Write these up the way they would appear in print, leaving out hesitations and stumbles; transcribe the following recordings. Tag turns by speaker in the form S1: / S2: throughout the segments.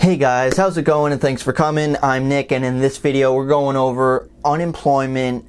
S1: Hey guys, how's it going, and thanks for coming. I'm Nick, and in this video we're going over unemployment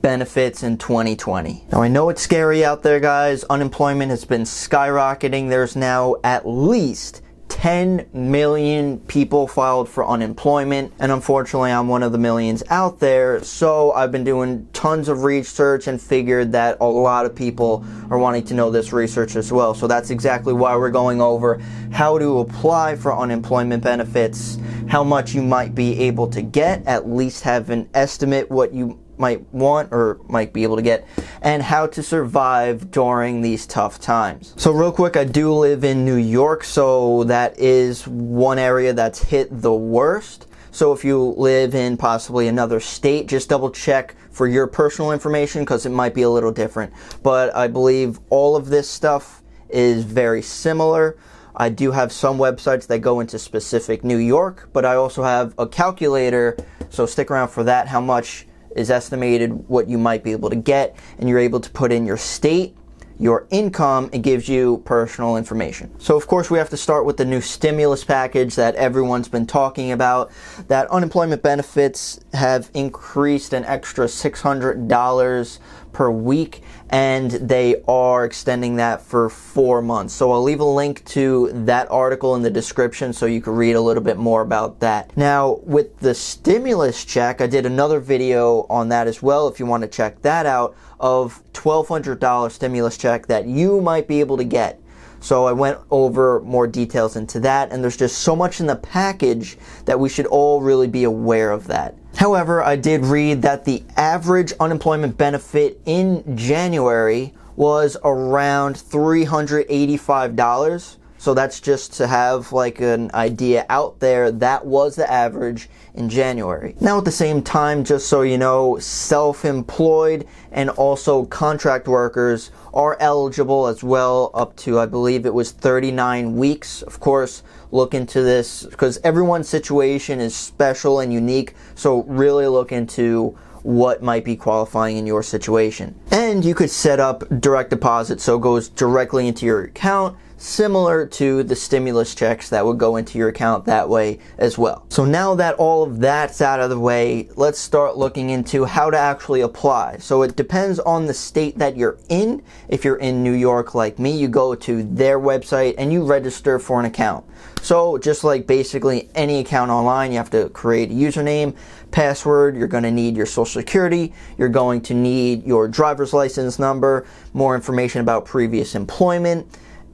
S1: benefits in 2020. Now I know it's scary out there, guys. Unemployment has been skyrocketing. There's now at least 10 million people filed for unemployment, and unfortunately I'm one of the millions out there. So I've been doing tons of research and figured that a lot of people are wanting to know this research as well. So that's exactly why we're going over how to apply for unemployment benefits, how much you might be able to get, at least have an estimate what you might want or might be able to get, and how to survive during these tough times. So real quick, I do live in New York, so that is one area that's hit the worst. So if you live in possibly another state, just double check for your personal information because it might be a little different. But I believe all of this stuff is very similar. I do have some websites that go into specific New York, but I also have a calculator, so stick around for that, how much is estimated what you might be able to get, and you're able to put in your state, your income. It gives you personal information. So of course we have to start with the new stimulus package that everyone's been talking about. That unemployment benefits have increased an extra $600 per week, and they are extending that for 4 months. So I'll leave a link to that article in the description so you can read a little bit more about that. Now with the stimulus check, I did another video on that as well if you want to check that out, of $1,200 stimulus check that you might be able to get. So I went over more details into that, and there's just so much in the package that we should all really be aware of that. However, I did read that the average unemployment benefit in January was around $385. So that's just to have like an idea out there. That was the average in January. Now at the same time, just so you know, self-employed and also contract workers are eligible as well, up to, I believe it was 39 weeks. Of course, look into this because everyone's situation is special and unique. So really look into what might be qualifying in your situation. And you could set up direct deposit, so it goes directly into your account, similar to the stimulus checks that would go into your account that way as well. So now that all of that's out of the way, let's start looking into how to actually apply. So it depends on the state that you're in. If you're in New York like me, you go to their website and you register for an account. So just like basically any account online, you have to create a username, password, you're going to need your social security, you're going to need your driver's license number, more information about previous employment,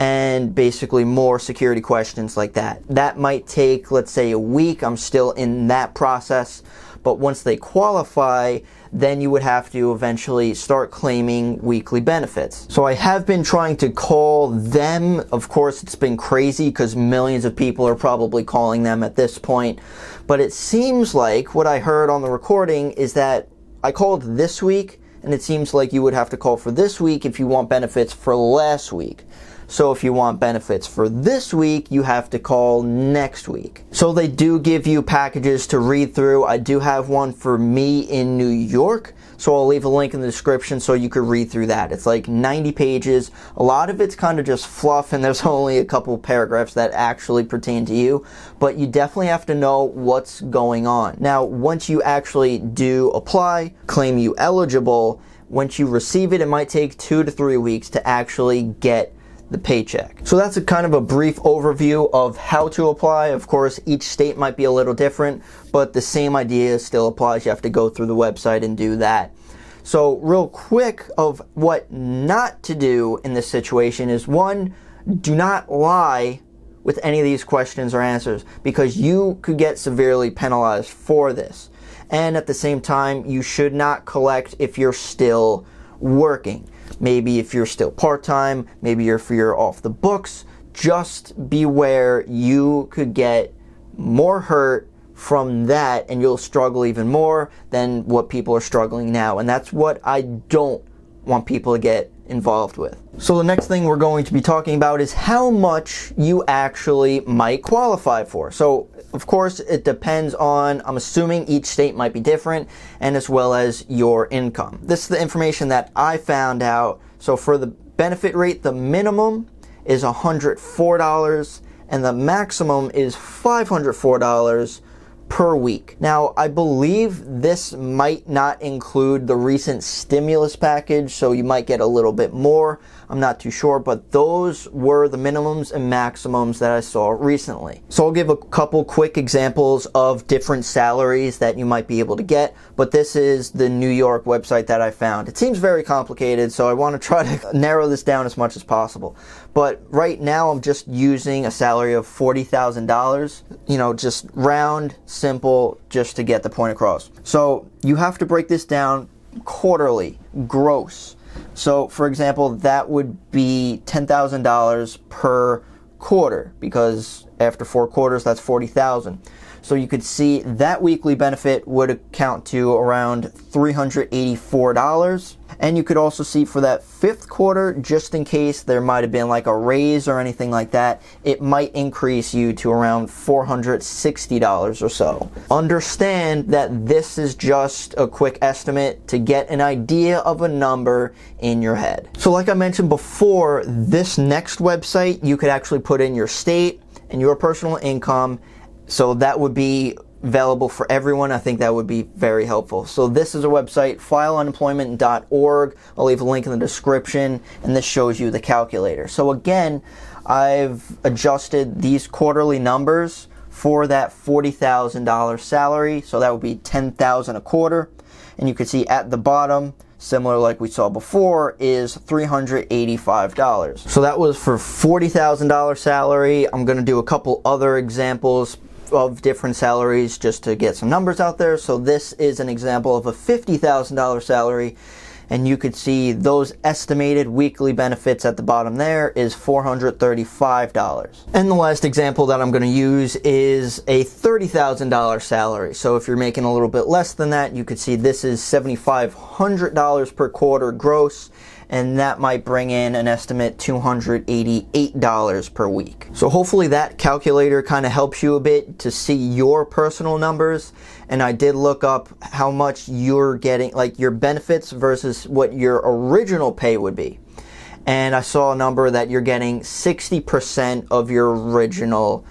S1: and basically more security questions like that. That might take, let's say, a week. I'm still in that process. But once they qualify, then you would have to eventually start claiming weekly benefits. So I have been trying to call them. Of course, it's been crazy because millions of people are probably calling them at this point. But it seems like what I heard on the recording is that I called this week, and it seems like you would have to call for this week if you want benefits for last week. So if you want benefits for this week, you have to call next week. So they do give you packages to read through. I do have one for me in New York, so I'll leave a link in the description so you could read through that. It's like 90 pages. A lot of it's kind of just fluff, and there's only a couple paragraphs that actually pertain to you, but you definitely have to know what's going on. Now, once you actually do apply, claim you eligible, once you receive it, it might take 2 to 3 weeks to actually get the paycheck. So that's a kind of a brief overview of how to apply. Of course, each state might be a little different, but the same idea still applies. You have to go through the website and do that. So real quick of what not to do in this situation is, one, do not lie with any of these questions or answers because you could get severely penalized for this. And at the same time, you should not collect if you're still working. Maybe if you're still part-time, maybe if you're off the books, just beware. You could get more hurt from that and you'll struggle even more than what people are struggling now. And that's what I don't want people to get involved with. So the next thing we're going to be talking about is how much you actually might qualify for. So of course it depends on, I'm assuming each state might be different, and as well as your income. This is the information that I found out. So for the benefit rate, the minimum is $104 and the maximum is $504 per week. Now, I believe this might not include the recent stimulus package, so you might get a little bit more. I'm not too sure, but those were the minimums and maximums that I saw recently. So I'll give a couple quick examples of different salaries that you might be able to get, but this is the New York website that I found. It seems very complicated, so I want to try to narrow this down as much as possible. But right now I'm just using a salary of $40,000, just round, simple, just to get the point across. So you have to break this down quarterly, gross. So for example, that would be $10,000 per quarter, because after 4 quarters, that's 40,000. So you could see that weekly benefit would account to around $384. And you could also see for that 5th quarter, just in case there might have been like a raise or anything like that, it might increase you to around $460 or so. Understand that this is just a quick estimate to get an idea of a number in your head. So like I mentioned before, this next website, you could actually put in your state and your personal income. So that would be available for everyone. I think that would be very helpful. So this is a website, fileunemployment.org. I'll leave a link in the description, and this shows you the calculator. So again, I've adjusted these quarterly numbers for that $40,000 salary. So that would be $10,000 a quarter. And you can see at the bottom, similar like we saw before, is $385. So that was for $40,000 salary. I'm going to do a couple other examples of different salaries just to get some numbers out there. So this is an example of a $50,000 salary, and you could see those estimated weekly benefits at the bottom there is $435. And the last example that I'm going to use is a $30,000 salary. So if you're making a little bit less than that, you could see this is $7,500 per quarter gross, and that might bring in an estimate $288 per week. So hopefully that calculator kind of helps you a bit to see your personal numbers. And I did look up how much you're getting, like your benefits versus what your original pay would be. And I saw a number that you're getting 60% of your original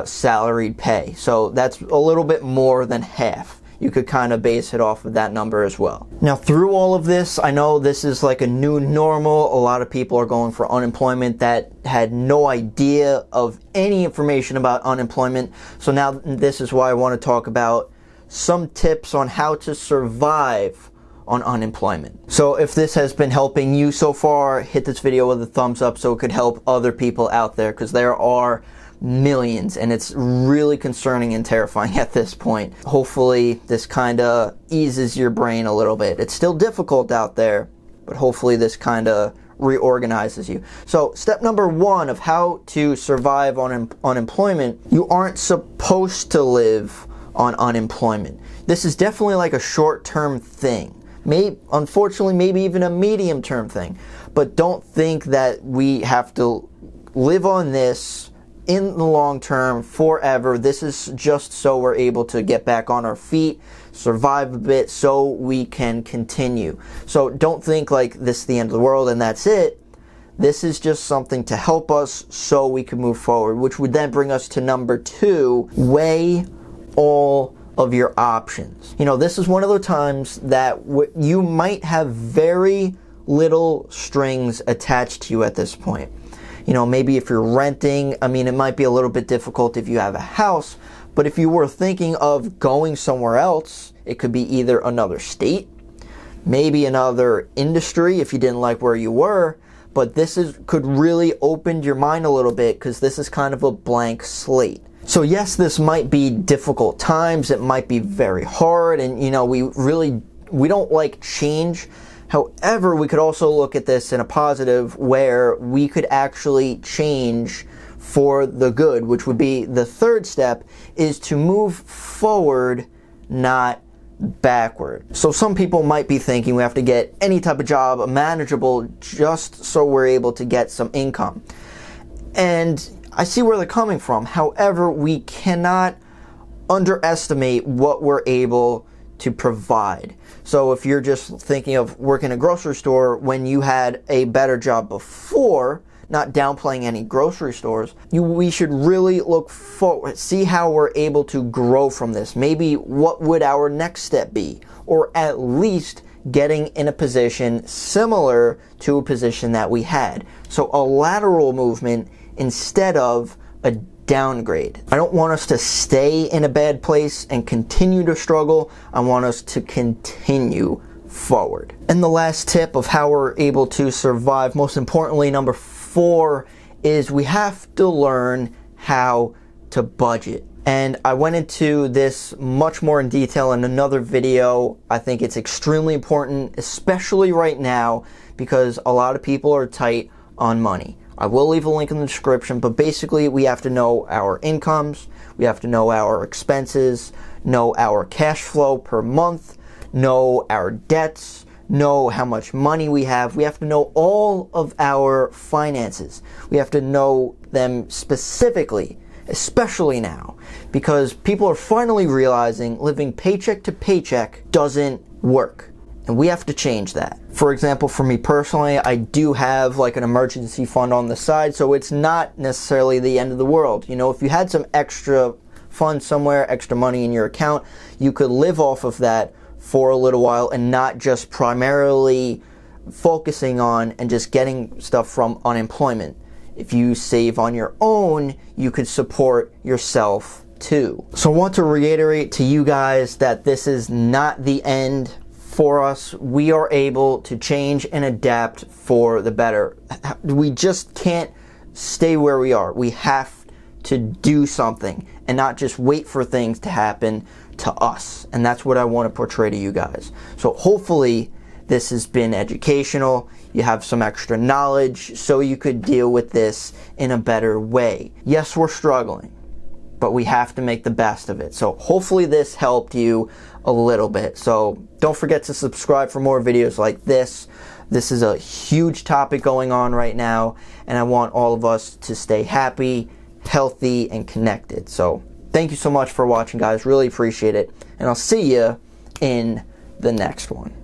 S1: salaried pay. So that's a little bit more than half. You could kind of base it off of that number as well. Now, through all of this, I know this is like a new normal. A lot of people are going for unemployment that had no idea of any information about unemployment. So now this is why I want to talk about some tips on how to survive on unemployment. So if this has been helping you so far, hit this video with a thumbs up so it could help other people out there, because there are millions, and it's really concerning and terrifying at this point. Hopefully this kind of eases your brain a little bit. It's still difficult out there, but hopefully this kind of reorganizes you. So step number 1 of how to survive on unemployment: you aren't supposed to live on unemployment. This is definitely like a short-term thing. Unfortunately, maybe even a medium-term thing. But don't think that we have to live on this in the long term forever. This is just so we're able to get back on our feet, survive a bit, so we can continue. So don't think like this is the end of the world and that's it. This is just something to help us so we can move forward, which would then bring us to number 2: weigh all of your options. This is one of those times that you might have very little strings attached to you at this point. Maybe if you're renting, it might be a little bit difficult if you have a house, but if you were thinking of going somewhere else, it could be either another state, maybe another industry if you didn't like where you were, but could really open your mind a little bit, because this is kind of a blank slate. So yes, this might be difficult times, it might be very hard, and we don't like change. However, we could also look at this in a positive, where we could actually change for the good, which would be the 3rd step, is to move forward, not backward. So some people might be thinking we have to get any type of job manageable just so we're able to get some income. And I see where they're coming from. However, we cannot underestimate what we're able to provide. So if you're just thinking of working a grocery store when you had a better job before, not downplaying any grocery stores. We should really look forward, see how we're able to grow from this. Maybe what would our next step be? Or at least getting in a position similar to a position that we had. So a lateral movement instead of a downgrade. I don't want us to stay in a bad place and continue to struggle. I want us to continue forward. And the last tip of how we're able to survive, most importantly, number 4, is we have to learn how to budget. And I went into this much more in detail in another video. I think it's extremely important, especially right now, because a lot of people are tight on money. I will leave a link in the description, but basically we have to know our incomes, we have to know our expenses, know our cash flow per month, know our debts, know how much money we have. We have to know all of our finances. We have to know them specifically, especially now, because people are finally realizing living paycheck to paycheck doesn't work. And we have to change that. For example, for me personally, I do have like an emergency fund on the side, so it's not necessarily the end of the world. You know, if you had some extra funds somewhere, extra money in your account, you could live off of that for a little while and not just primarily focusing on and just getting stuff from unemployment. If you save on your own, you could support yourself too. So I want to reiterate to you guys that this is not the end for us. We are able to change and adapt for the better. We just can't stay where we are. We have to do something and not just wait for things to happen to us. And that's what I want to portray to you guys. So hopefully this has been educational. You have some extra knowledge so you could deal with this in a better way. Yes, we're struggling, but we have to make the best of it. So hopefully this helped you a little bit. So don't forget to subscribe for more videos like this. This is a huge topic going on right now, and I want all of us to stay happy, healthy, and connected. So thank you so much for watching, guys. Really appreciate it. And I'll see you in the next one.